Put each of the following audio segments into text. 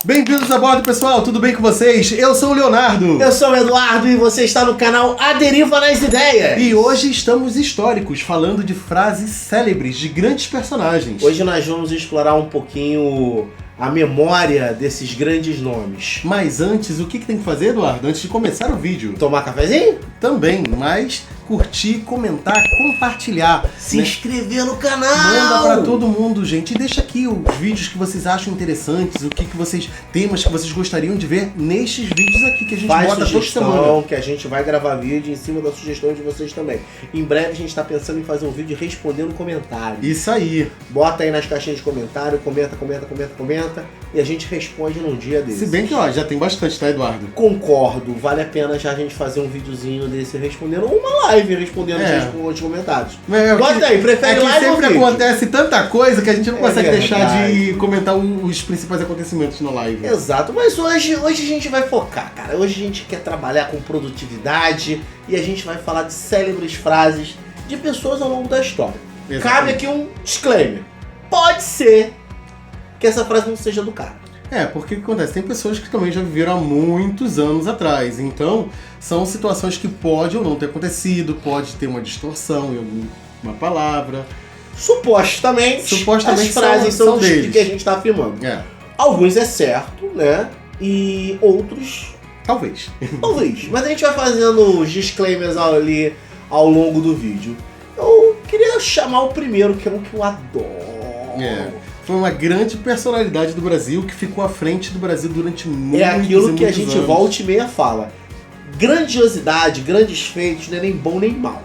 Bem-vindos a bordo, pessoal, tudo bem com vocês? Eu sou o Leonardo. Eu sou o Eduardo e você está no canal A Deriva nas Ideias. E hoje estamos históricos, falando de frases célebres de grandes personagens. Hoje nós vamos explorar um pouquinho a memória desses grandes nomes. Mas antes, o que tem que fazer, Eduardo? Antes de começar o vídeo? Tomar cafezinho? Também, mas curtir, comentar, compartilhar. Se inscrever no canal! Manda pra todo mundo, gente. E deixa aqui os vídeos que vocês acham interessantes, temas que vocês gostariam de ver nestes vídeos aqui que a gente Faz bota toda semana. sugestão, que a gente vai gravar vídeo em cima da sugestão de vocês também. Em breve a gente tá pensando em fazer um vídeo respondendo comentários. Isso aí. Bota aí nas caixinhas de comentário, comenta. E a gente responde num dia desse. Se bem que, ó, já tem bastante, tá, Eduardo? Concordo, vale a pena já a gente fazer um videozinho desse respondendo, ou uma live respondendo os comentários. Bota aí, prefere live ou sempre vídeo? acontece tanta coisa que a gente não consegue deixar verdade. de comentar os principais acontecimentos na live. Exato, mas hoje a gente vai focar, cara. Hoje a gente quer trabalhar com produtividade e a gente vai falar de célebres frases de pessoas ao longo da história. Exatamente. Cabe aqui um disclaimer. Pode ser que essa frase não seja do cara. Porque o que acontece? Tem pessoas que também já viveram há muitos anos atrás. Então, são situações que pode ou não ter acontecido, pode ter uma distorção em alguma palavra. Supostamente as frases são deles. de que a gente tá afirmando. Alguns é certo, né? E outros... Talvez. Talvez. Mas a gente vai fazendo os disclaimers ali ao longo do vídeo. Eu queria chamar o primeiro, que é um que eu adoro. Foi uma grande personalidade do Brasil que ficou à frente do Brasil durante muitos É aquilo que a gente anos. volta e meia fala. Grandiosidade, grandes feitos, não é nem bom nem mal.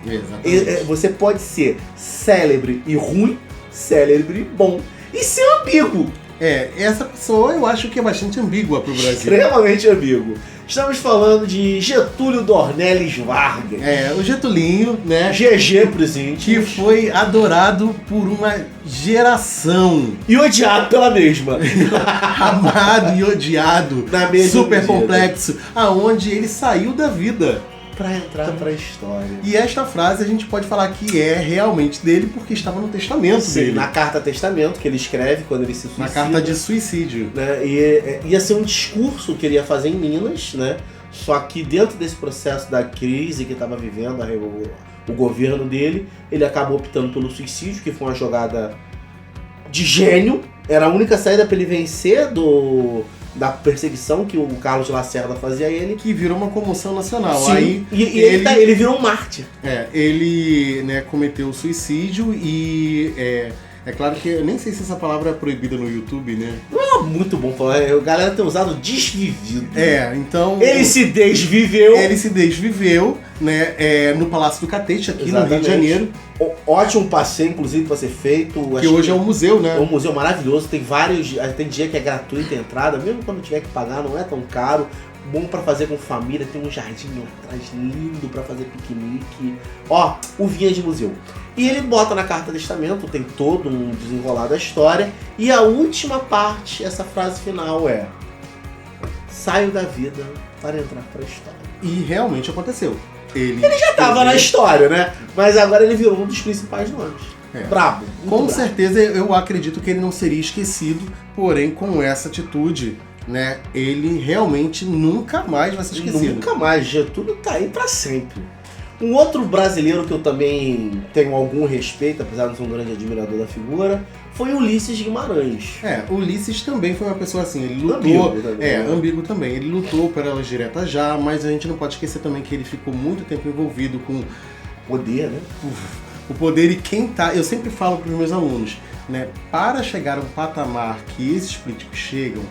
Exatamente. Você pode ser célebre e ruim, célebre e bom. E ser ambíguo. Essa pessoa eu acho que é bastante ambígua pro Brasil. Extremamente ambíguo. Estamos falando de Getúlio Dornelles Vargas. O Getulinho, né? GG pros íntimos. Que foi adorado por uma geração. E odiado pela mesma. Amado e odiado. Na mesma super medida. complexo. Aonde ele saiu da vida. Pra entrar pra história. E esta frase a gente pode falar que é realmente dele porque estava no testamento dele. Na carta testamento que ele escreve quando ele se suicida. Na carta de suicídio. Né? E ia ser um discurso que ele ia fazer em Minas, né? Só que dentro desse processo da crise que estava vivendo o governo dele, ele acabou optando pelo suicídio, que foi uma jogada de gênio. Era a única saída para ele vencer da perseguição que o Carlos Lacerda fazia a ele. Que virou uma comoção nacional. Sim. Aí ele virou um mártir. Ele, né, cometeu suicídio e... É claro que eu nem sei se essa palavra é proibida no YouTube, né? Não é muito bom falar. A galera tem usado desvivido. Então... Ele se desviveu. Ele se desviveu, né? No Palácio do Catete, aqui no Rio de Janeiro. Ótimo passeio, inclusive, pra ser feito. Que hoje é um museu, né? É um museu maravilhoso. Tem vários... Tem dia que é gratuita a entrada. Mesmo quando tiver que pagar, não é tão caro. Bom pra fazer com família. Tem um jardim atrás lindo pra fazer piquenique. Uvinha de museu. E ele bota na carta testamento, tem todo um desenrolar da história. E a última parte, essa frase final é: saio da vida para entrar pra história. E realmente aconteceu. Ele já tava na história, né? Mas agora ele virou um dos principais nomes. Brabo. Com brabo. certeza eu acredito que ele não seria esquecido, porém com essa atitude, né? Ele realmente nunca mais vai ser esquecido. Nunca mais, Getúlio tá aí pra sempre. Um outro brasileiro que eu também tenho algum respeito, apesar de não ser um grande admirador da figura, foi Ulisses Guimarães. Ulisses também foi uma pessoa assim, ele lutou... Ambíguo também. Ambíguo também. Ele lutou por elas diretas já, mas a gente não pode esquecer também que ele ficou muito tempo envolvido com... Poder, né? O poder e quem tá... Eu sempre falo para os meus alunos, né? Para chegar a um patamar que esses políticos chegam,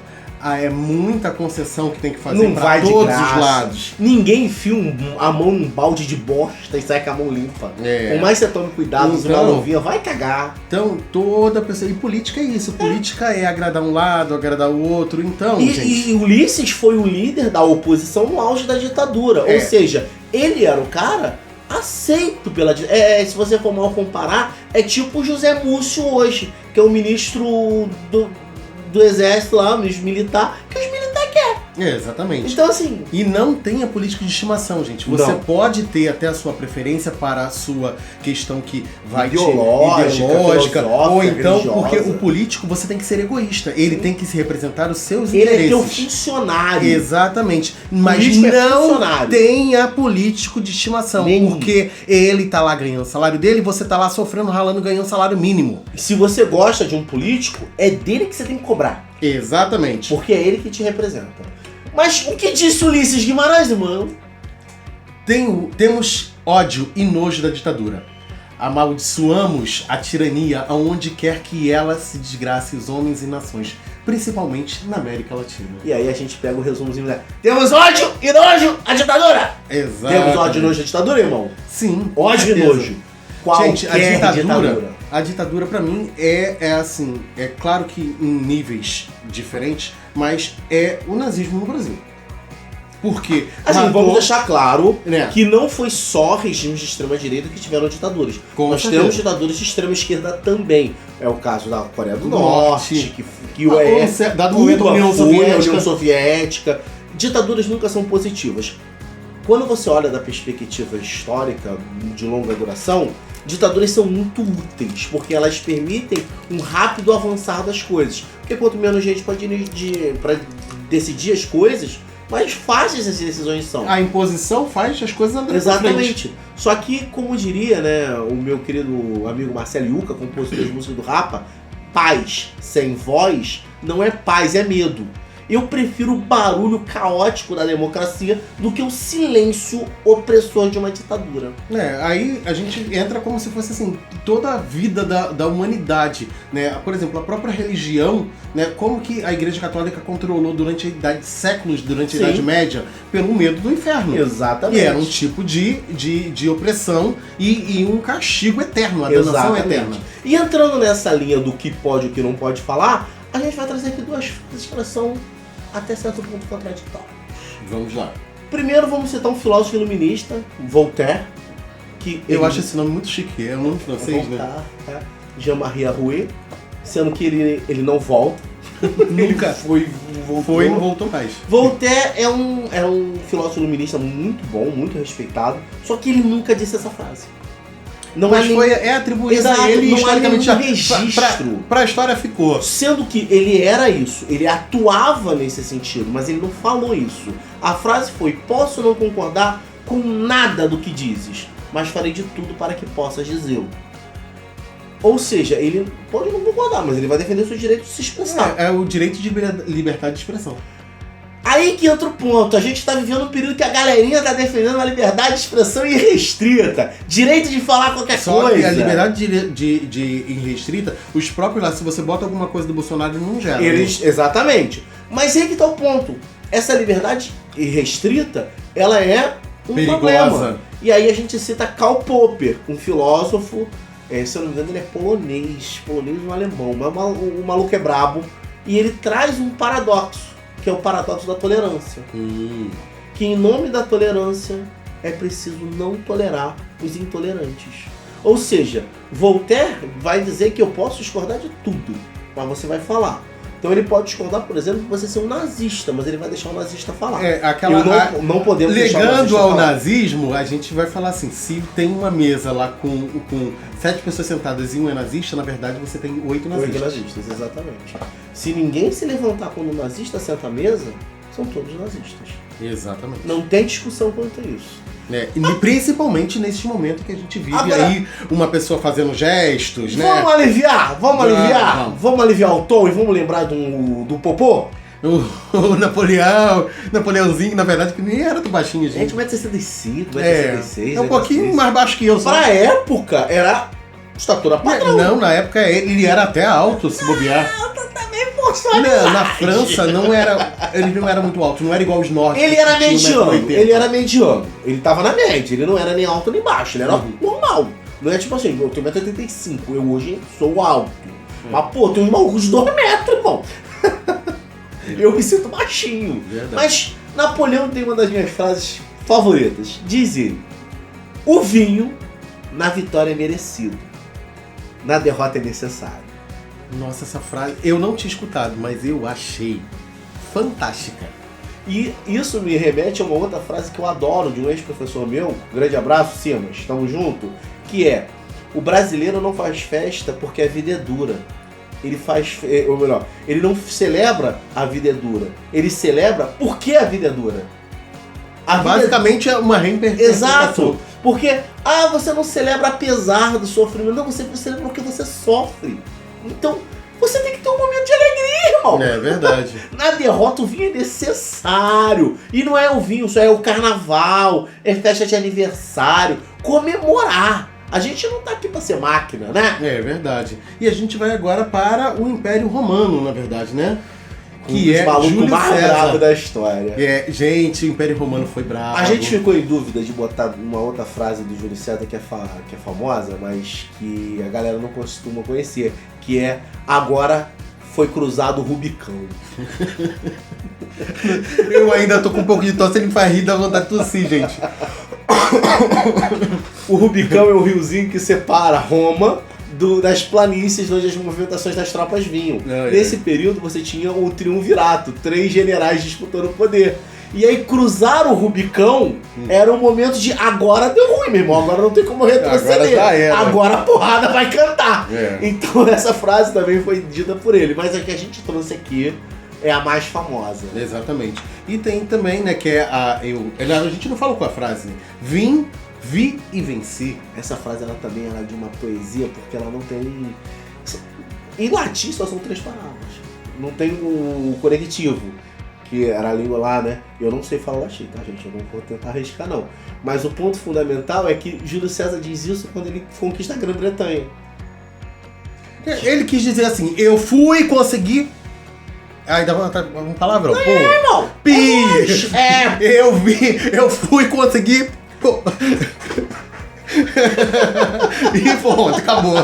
é muita concessão que tem que fazer para todos os lados. Ninguém enfia a mão num balde de bosta e sai com a mão limpa. Por mais que você tome cuidado, você vai ouvir, vai cagar. Então, toda pessoa... E política é isso. Política é agradar um lado, agradar o outro. Então, E Ulisses foi o líder da oposição no auge da ditadura. Ou seja, ele era o cara aceito pela... se você for mal comparar, é tipo o José Múcio hoje, que é o ministro do exército lá, o ministro militar, que os militares querem. Exatamente. Então, assim... E não tenha político de estimação, gente. Você pode ter até a sua preferência para a sua questão que vai ideológica, ou então, religiosa. Porque o político, você tem que ser egoísta. Ele tem que se representar os seus interesses. interesses. Ele é teu funcionário. Exatamente. Mas não tenha político de estimação. Porque ele tá lá ganhando o salário dele e você tá lá sofrendo, ralando, ganhando salário mínimo. Se você gosta de um político, é dele que você tem que cobrar. Exatamente. Porque é ele que te representa. Mas o que disse Ulisses Guimarães, irmão? Temos ódio e nojo da ditadura. Amaldiçoamos a tirania aonde quer que ela se desgrace os homens e nações, principalmente na América Latina. E aí a gente pega o resumozinho, né? Temos ódio e nojo à ditadura! Exato. Temos ódio e nojo à ditadura, irmão? Sim. Ódio e nojo. Gente, a ditadura pra mim é assim, é claro que em níveis diferentes, mas é o nazismo no Brasil. Porque vamos deixar claro que não foi só regimes de extrema-direita que tiveram ditaduras. Nós temos ditaduras de extrema-esquerda também. É o caso da Coreia do Norte, que dado o momento da União Soviética. Ditaduras nunca são positivas. Quando você olha da perspectiva histórica de longa duração, ditaduras são muito úteis, porque elas permitem um rápido avançar das coisas. Porque quanto menos gente pode para decidir as coisas, mais fáceis as decisões são. A imposição faz as coisas andarem. Exatamente. Só que, como diria, né, o meu querido amigo Marcelo Yuca, compositor de música do Rapa, paz sem voz não é paz, é medo. Eu prefiro o barulho caótico da democracia do que o silêncio opressor de uma ditadura. Aí a gente entra como se fosse assim, toda a vida da humanidade, né? Por exemplo, a própria religião, né? Como que a Igreja Católica controlou durante séculos, durante a Idade Média, pelo medo do inferno. Exatamente. E era um tipo de opressão e um castigo eterno, a danação eterna. E entrando nessa linha do que pode e o que não pode falar, a gente vai trazer aqui duas frases que elas são até certo ponto contraditórias. Vamos lá. Primeiro vamos citar um filósofo iluminista, Voltaire, que eu acho esse nome muito chique, é um nome francês, Voltaire, né? Jean-Marie Arouet, sendo que ele não volta. Nunca voltou e não voltou mais. Voltaire é um filósofo iluminista muito bom, muito respeitado, só que ele nunca disse essa frase. É atribuído a ele historicamente. Registro. Pra história ficou. Sendo que ele era isso, ele atuava nesse sentido, mas ele não falou isso. A frase foi: posso não concordar com nada do que dizes, mas farei de tudo para que possas dizê-lo. Ou seja, ele pode não concordar, mas ele vai defender o seu direito de se expressar. É o direito de liberdade de expressão. Aí que entra o ponto, a gente tá vivendo um período que a galerinha tá defendendo a liberdade de expressão irrestrita, direito de falar qualquer coisa. Só que a liberdade de irrestrita, os próprios lá, se você bota alguma coisa do Bolsonaro, ele não gera. Exatamente. Mas aí que tá o ponto, essa liberdade irrestrita, ela é um perigosa. Problema. E aí a gente cita Karl Popper, um filósofo, se eu não me engano ele é polonês ou alemão, mas o maluco é brabo, e ele traz um paradoxo, que é o paradoxo da tolerância. Que em nome da tolerância é preciso não tolerar os intolerantes. Ou seja, Voltaire vai dizer que eu posso discordar de tudo, mas você vai falar. Então ele pode discordar, por exemplo, de você ser um nazista, mas ele vai deixar o nazista falar. Não podemos deixar o nazista falar. Ligando ao nazismo, a gente vai falar assim, se tem uma mesa lá com 7 pessoas sentadas e um é nazista, na verdade você tem 8 nazistas. 8 nazistas, exatamente. Se ninguém se levantar quando o nazista senta à mesa, são todos nazistas. Exatamente. Não tem discussão quanto a isso. E principalmente nesse momento que a gente vive aí, uma pessoa fazendo gestos, né? Vamos aliviar Vamos aliviar o tom e vamos lembrar do Popô? O Napoleãozinho, na verdade, que nem era do baixinho, gente. 1,65m, 1,66m. É um pouquinho mais baixo que eu. Só. Pra época, era estatura padrão. Não, na época ele era até alto, se bobear. Não, na França ele não era muito alto, não era igual os nórdicos. Ele era mediano, ele tava na média, ele não era nem alto nem baixo, ele era normal. Não é tipo assim, eu tenho 1,85m, eu hoje sou alto. Mas pô, tem uns malucos de 2 metros, irmão. Eu me sinto baixinho. Verdade. Mas Napoleão tem uma das minhas frases favoritas. Diz ele: o vinho na vitória é merecido, na derrota é necessário. Nossa, essa frase eu não tinha escutado, mas eu achei fantástica. E isso me remete a uma outra frase que eu adoro, de um ex-professor meu, grande abraço, Simas, estamos juntos, que é: o brasileiro não faz festa porque a vida é dura. Ele faz, ou melhor, ele não celebra a vida é dura, ele celebra porque a vida é dura. Basicamente é uma reinterpretação. Exato! Porque, você não celebra apesar do sofrimento, não, você celebra porque você sofre. Então, você tem que ter um momento de alegria, irmão. É verdade. Na derrota o vinho é necessário. E não é o vinho, só é o carnaval, é festa de aniversário, comemorar. A gente não tá aqui pra ser máquina, né? É verdade. E a gente vai agora para o Império Romano, na verdade, né? Que os é malucos Júlio mais César. bravos da história. Gente, o Império Romano foi bravo. A gente ficou em dúvida de botar uma outra frase do Júlio César que é famosa, mas que a galera não costuma conhecer, que é: agora foi cruzado o Rubicão. Eu ainda tô com um pouco de tosse, ele me faz rir, dá vontade de tossir, gente. O Rubicão é o riozinho que separa Roma das planícies onde as movimentações das tropas vinham. Nesse período você tinha o triunvirato, 3 generais disputando o poder. E aí cruzar o Rubicão era um momento de: agora deu ruim, meu irmão, agora não tem como retroceder. Agora a porrada vai cantar. Então essa frase também foi dita por ele, mas a que a gente trouxe aqui é a mais famosa. Exatamente. E tem também, né, que é a gente não falou com a frase, vi e venci. Essa frase ela também é de uma poesia, porque ela não tem... Em latim só são 3 palavras. Não tem o conectivo, que era a língua lá, né? Eu não sei falar latim, tá, gente? Eu não vou tentar arriscar, não. Mas o ponto fundamental é que Júlio César diz isso quando ele conquista a Grã-Bretanha. Ele quis dizer assim: eu fui conseguir... Aí dá um palavrão. Não, irmão! Eu fui conseguir... E pronto, acabou.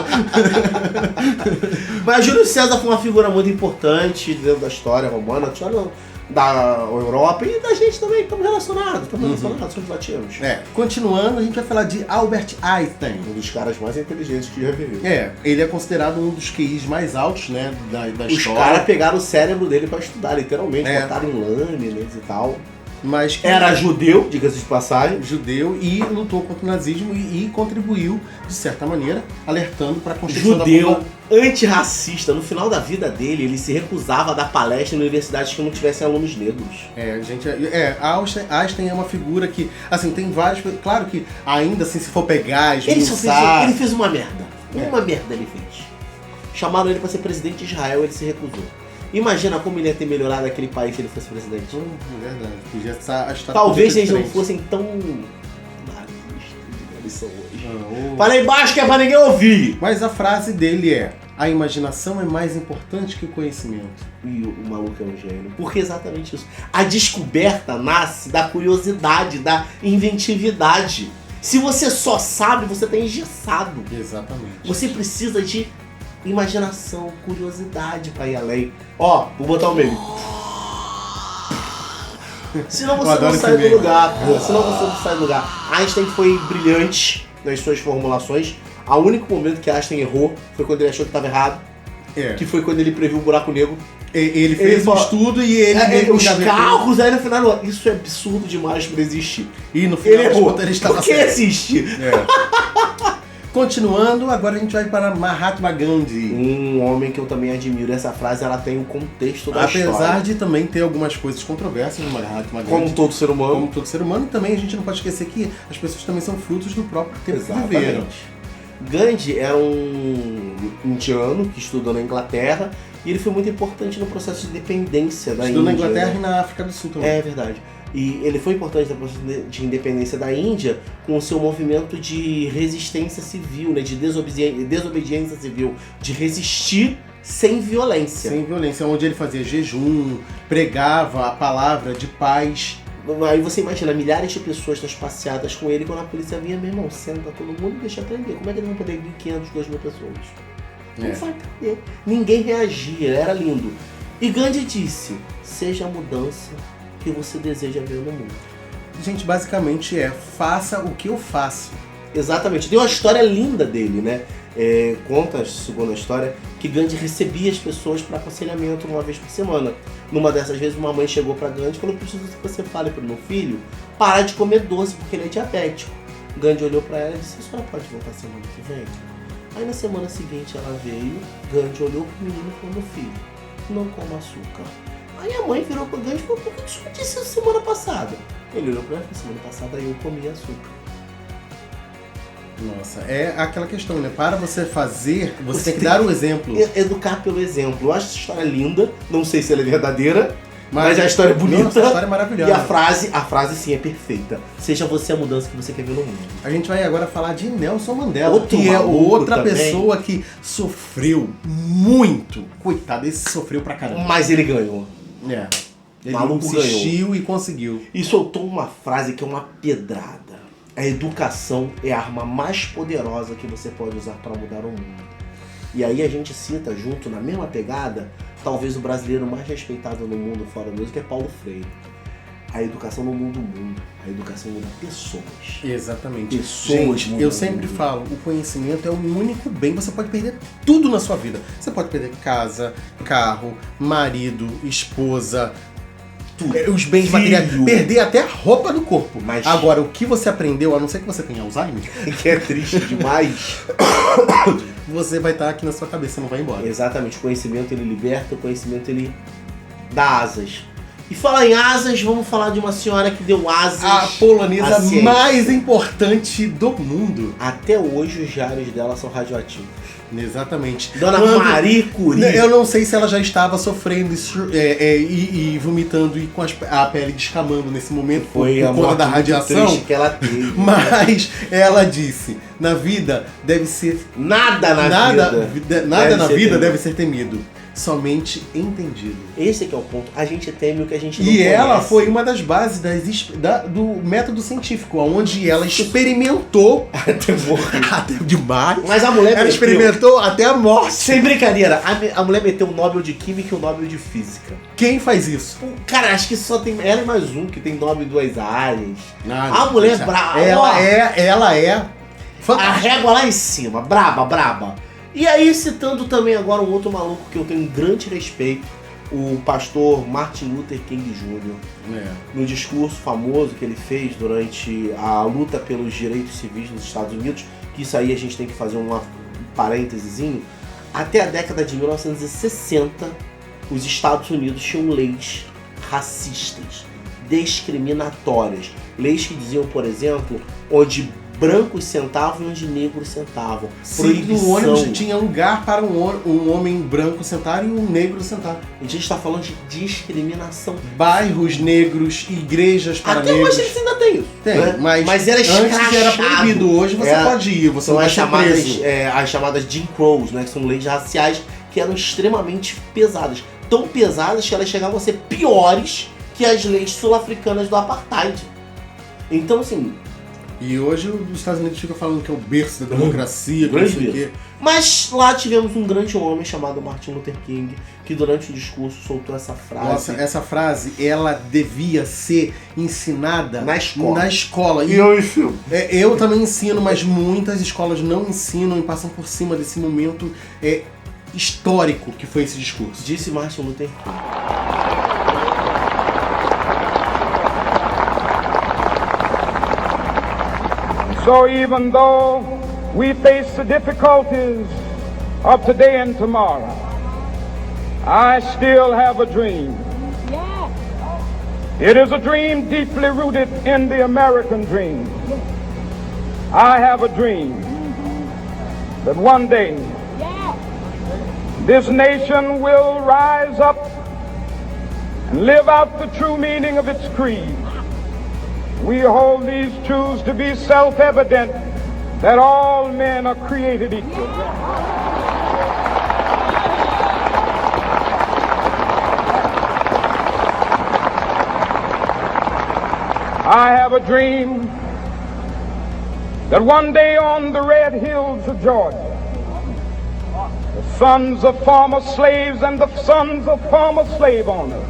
Mas Júlio César foi uma figura muito importante dentro da história romana, da história da Europa e da gente também, estamos relacionados, somos latinos. Continuando, a gente vai falar de Albert Einstein. Um dos caras mais inteligentes que já viveu. Ele é considerado um dos QIs mais altos, né, da história. Os caras pegaram o cérebro dele pra estudar, literalmente, botaram em lâminas e tal. Mas era judeu, diga-se de passagem. Judeu, e lutou contra o nazismo e contribuiu, de certa maneira, alertando para a construção da Judeu, antirracista. No final da vida dele, ele se recusava a dar palestra em universidades que não tivessem alunos negros. Einstein é uma figura que, assim, tem vários... Claro que, ainda assim, se for pegar, esmiuçar... Ele fez uma merda. Uma merda ele fez. Chamaram ele para ser presidente de Israel, ele se recusou. Imagina como ele ia ter melhorado aquele país se ele fosse presidente. É verdade. Podia estar talvez eles não fossem tão... Eles são hoje. Fala aí embaixo que é pra ninguém ouvir. Mas a frase dele é: a imaginação é mais importante que o conhecimento. E o maluco é um gênio. Porque é exatamente isso. A descoberta nasce da curiosidade, da inventividade. Se você só sabe, você tá engessado. Exatamente. Você precisa de imaginação, curiosidade pra ir além. Ó, vou botar o meme. Senão você não sai do lugar, pô. Senão você não sai do lugar. Einstein foi brilhante nas suas formulações. O único momento que Einstein errou foi quando ele achou que estava errado. Que foi quando ele previu o buraco negro. Ele fez um estudo e ele... os cálculos, aí no final, isso é absurdo demais pra existir. E no final ele errou. Ele estava Por que existe? Continuando, agora a gente vai para Mahatma Gandhi. Um homem que eu também admiro. Essa frase, ela tem um contexto da história. Apesar de também ter algumas coisas controversas no Mahatma Gandhi. Como todo ser humano. Como todo ser humano. E também a gente não pode esquecer que as pessoas também são frutos do próprio tempo que viveram. Gandhi era um indiano que estudou na Inglaterra e ele foi muito importante no processo de independência da Índia. Estudou na Inglaterra e na África do Sul também. É verdade. E ele foi importante no processo de independência da Índia com o seu movimento de resistência civil, né, de desobediência civil, de resistir sem violência. Sem violência, onde ele fazia jejum, pregava a palavra de paz. Aí você imagina, milhares de pessoas nas passeadas com ele, quando a polícia vinha, meu irmão, senta todo mundo e deixa prender. Como é que eles vão prender 1.500, 2.000 pessoas? Não vai prender. Ninguém reagia, era lindo. E Gandhi disse: seja a mudança que você deseja ver no mundo. Gente, basicamente faça o que eu faço. Exatamente. Tem uma história linda dele, né? Conta, segundo a história, que Gandhi recebia as pessoas para aconselhamento uma vez por semana. Numa dessas vezes, uma mãe chegou para Gandhi e falou: preciso que você fale para o meu filho parar de comer doce porque ele é diabético. Gandhi olhou para ela e disse: a senhora pode voltar semana que vem? Aí na semana seguinte ela veio, Gandhi olhou pro menino e falou: meu filho, não coma açúcar. Aí a mãe virou pro Gandhi e falou: por que o senhor disse isso semana passada? Ele olhou pra ela e falou: semana passada eu comia açúcar. Nossa, é aquela questão, né? Para você fazer, você tem que dar o exemplo. Educar pelo exemplo. Eu acho essa história linda, não sei se ela é verdadeira, mas a história é bonita. Nossa, a história é maravilhosa. E a frase sim é perfeita. Seja você a mudança que você quer ver no mundo. A gente vai agora falar de Nelson Mandela, Outro que é outra também. pessoa que sofreu muito. Coitado, esse sofreu pra caramba. Mas ele ganhou. Ele Maluco insistiu e conseguiu. E soltou uma frase que é uma pedrada. A educação é a arma mais poderosa que você pode usar para mudar o mundo. E aí a gente cita junto, na mesma pegada, talvez o brasileiro mais respeitado no mundo fora do música é Paulo Freire. A educação não muda o mundo, a educação muda pessoas. Exatamente. Pessoas Gente, mudam eu o sempre mundo. falo, o conhecimento é o único bem. Você pode perder tudo na sua vida. Você pode perder casa, carro, marido, esposa, os bens materiais, perder até a roupa do corpo. Mas agora, o que você aprendeu, a não ser que você tenha Alzheimer, que é triste demais. você vai estar aqui na sua cabeça, não vai embora. Exatamente, o conhecimento ele liberta, o conhecimento ele dá asas. E falar em asas, vamos falar de uma senhora que deu asas A polonesa à ciência. mais importante do mundo. Até hoje os diários dela são radioativos. Exatamente. Dona Marie Curie. Eu não sei se ela já estava sofrendo e vomitando e com a pele descamando nesse momento Foi por a conta morte da muito radiação. triste que ela teve. Mas ela disse: na vida deve ser. Nada na vida. Nada na ser vida temido. deve ser temido. Somente entendido. Esse que é o ponto. A gente teme o que a gente não E conhece. ela foi uma das bases do método científico, onde ela experimentou Até morrer. até demais. Mas a mulher Ela meteu- experimentou até a morte. Sem brincadeira, a mulher meteu um Nobel de Química e um Nobel de Física. Quem faz isso? Cara, acho que só tem ela e mais um que tem Nobel em 2 áreas. Nada. A mulher é brava. Ela é A fantástica. régua lá em cima, braba. E aí, citando também agora um outro maluco que eu tenho um grande respeito, o pastor Martin Luther King Jr. No discurso famoso que ele fez durante a luta pelos direitos civis nos Estados Unidos, que isso aí a gente tem que fazer um parêntesezinho, até a década de 1960, os Estados Unidos tinham leis racistas, discriminatórias. Leis que diziam, por exemplo, onde brancos sentavam e onde negros sentavam. Se no ônibus tinha lugar para um homem branco sentar e um negro sentar. A gente está falando de discriminação. Bairros negros, igrejas para Até negros. hoje eles ainda tem isso. Tem, né? mas era antes escrachado. era proibido. Hoje você pode ir, você São não vai as ser chamadas, preso. as chamadas Jim Crows, né? Que são leis raciais que eram extremamente pesadas. Tão pesadas que elas chegavam a ser piores que as leis sul-africanas do Apartheid. Então, assim... E hoje os Estados Unidos ficam falando que é o berço da democracia, que não Grande sei o quê. Mas lá tivemos um grande homem chamado Martin Luther King, que durante o discurso soltou essa frase. Nossa, essa frase, ela devia ser ensinada Na escola. E eu ensino. eu também ensino, mas muitas escolas não ensinam e passam por cima desse momento histórico que foi esse discurso. Disse Martin Luther King. So even though we face the difficulties of today and tomorrow, I still have a dream. It is a dream deeply rooted in the American dream. I have a dream that one day this nation will rise up and live out the true meaning of its creed. We hold these truths to be self-evident, that all men are created equal. I have a dream that one day on the red hills of Georgia, the sons of former slaves and the sons of former slave owners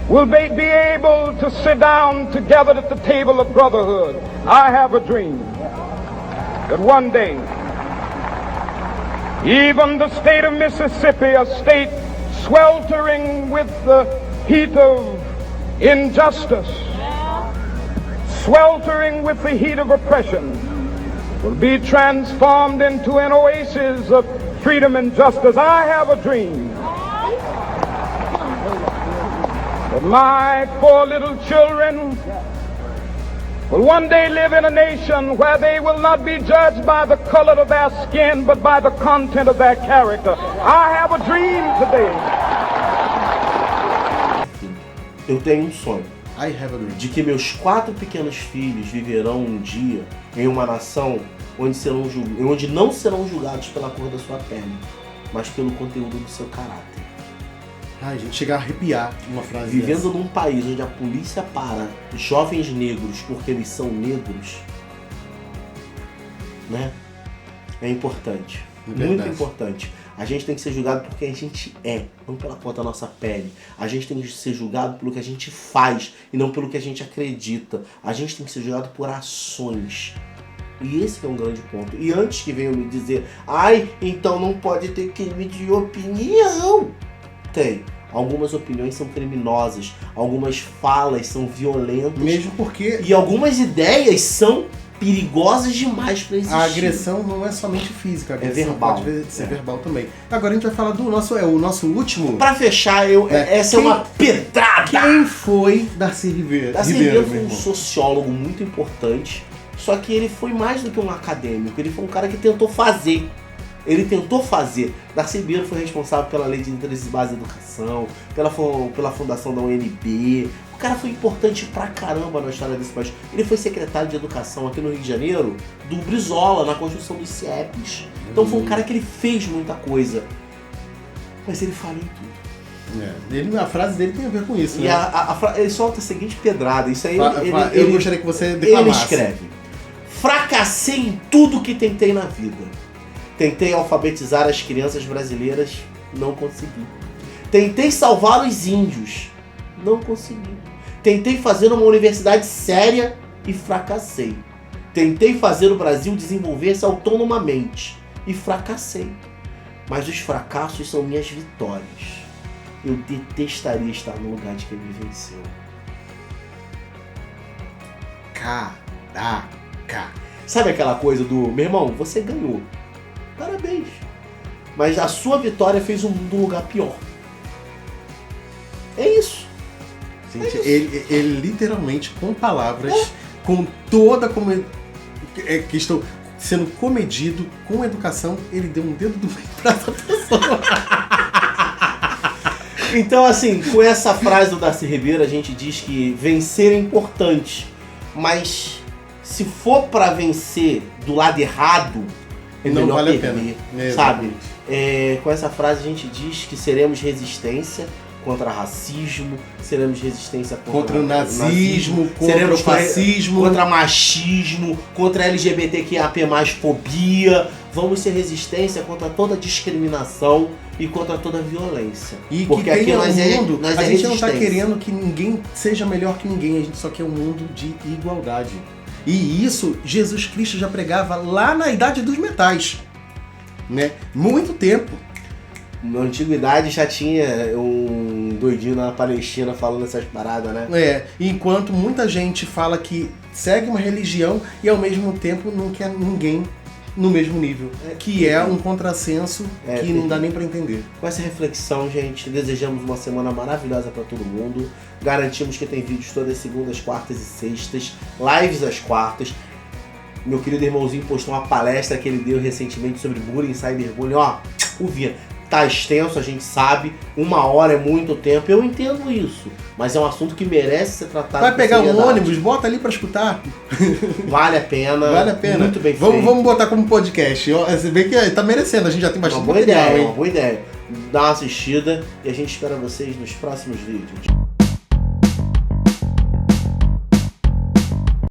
will they be able to sit down together at the table of brotherhood. I have a dream that one day Even the state of Mississippi, a state sweltering with the heat of injustice, sweltering with the heat of oppression, will be transformed into an oasis of freedom and justice. I have a dream that my 4 little children will one day live in a nation where they will not be judged by the color of their skin, but by the content of their character. I have a dream today. Eu tenho um sonho. I have a dream. De que meus 4 pequenos filhos viverão um dia em uma nação onde não serão julgados pela cor da sua pele, mas pelo conteúdo do seu caráter. Ai, gente, chega a arrepiar uma frase Vivendo dessa. num país onde a polícia para jovens negros porque eles são negros, né? É importante. Verdade. Muito importante. A gente tem que ser julgado por quem a gente é, não pela cor da nossa pele. A gente tem que ser julgado pelo que a gente faz e não pelo que a gente acredita. A gente tem que ser julgado por ações. E esse é um grande ponto. E antes que venham me dizer, ai, então não pode ter crime de opinião. Tem. Algumas opiniões são criminosas, algumas falas são violentas. Mesmo porque E algumas ideias são perigosas demais para existir. a agressão não é somente física, a agressão verbal. pode ser verbal também. Agora a gente vai falar do nosso último. Pra fechar, essa é uma pedrada! Quem foi Darcy Ribeiro? Darcy Ribeiro meu foi um irmão? sociólogo muito importante, só que ele foi mais do que um acadêmico, ele foi um cara que tentou fazer. Darcy Ribeiro foi responsável pela Lei de Interesses Básicos da Educação, pela fundação da UNB. O cara foi importante pra caramba na história desse país. Ele foi secretário de Educação aqui no Rio de Janeiro, do Brizola, na construção dos CIEPs. Então foi um cara que ele fez muita coisa. Mas ele falhou em tudo. A frase dele tem a ver com isso, E né? ele solta a seguinte pedrada. Isso aí Eu gostaria que você ele declamasse. escreve: fracassei em tudo que tentei na vida. Tentei alfabetizar as crianças brasileiras, não consegui. Tentei salvar os índios, não consegui. Tentei fazer uma universidade séria e fracassei. Tentei fazer o Brasil desenvolver-se autonomamente e fracassei. Mas os fracassos são minhas vitórias. Eu detestaria estar no lugar de quem me venceu. Caraca. Sabe aquela coisa do, meu irmão, você ganhou. Parabéns. Mas a sua vitória fez o mundo um lugar pior. É isso. Gente, ele literalmente, com palavras, com toda que estão sendo comedido, com educação, ele deu um dedo do meio pra essa pessoa. Então, assim, com essa frase do Darcy Ribeiro, a gente diz que vencer é importante, mas se for pra vencer do lado errado, é Não melhor vale a perder, pena. sabe? Com essa frase a gente diz que seremos resistência contra racismo, seremos resistência Contra o nazismo, contra seremos o fascismo. contra machismo, contra LGBTQIAP+, fobia. Vamos ser resistência contra toda discriminação e contra toda violência. E porque que aqui tenha nós um é, mundo, nós a é gente não tá resistência. querendo que ninguém seja melhor que ninguém, a gente só quer um mundo de igualdade. E isso Jesus Cristo já pregava lá na Idade dos Metais, né? Muito tempo. Na antiguidade já tinha um doidinho na Palestina falando essas paradas, né? Enquanto muita gente fala que segue uma religião e ao mesmo tempo não quer ninguém no mesmo nível, que é um contrassenso que não dá nem pra entender. Com essa reflexão, gente, desejamos uma semana maravilhosa pra todo mundo. Garantimos que tem vídeos todas as segundas, quartas e sextas, lives às quartas. Meu querido irmãozinho postou uma palestra que ele deu recentemente sobre bullying, cyberbullying. Ó, o Via tá extenso, a gente sabe, 1 hora é muito tempo, eu entendo isso, mas é um assunto que merece ser tratado. Vai pegar um seriedade. ônibus, bota ali pra escutar. Vale a pena. Vale a pena. Muito bem feito. Vamos botar como podcast. Você vê que tá merecendo, a gente já tem bastante Uma boa material, ideia, hein? uma boa ideia. Dá uma assistida e a gente espera vocês nos próximos vídeos.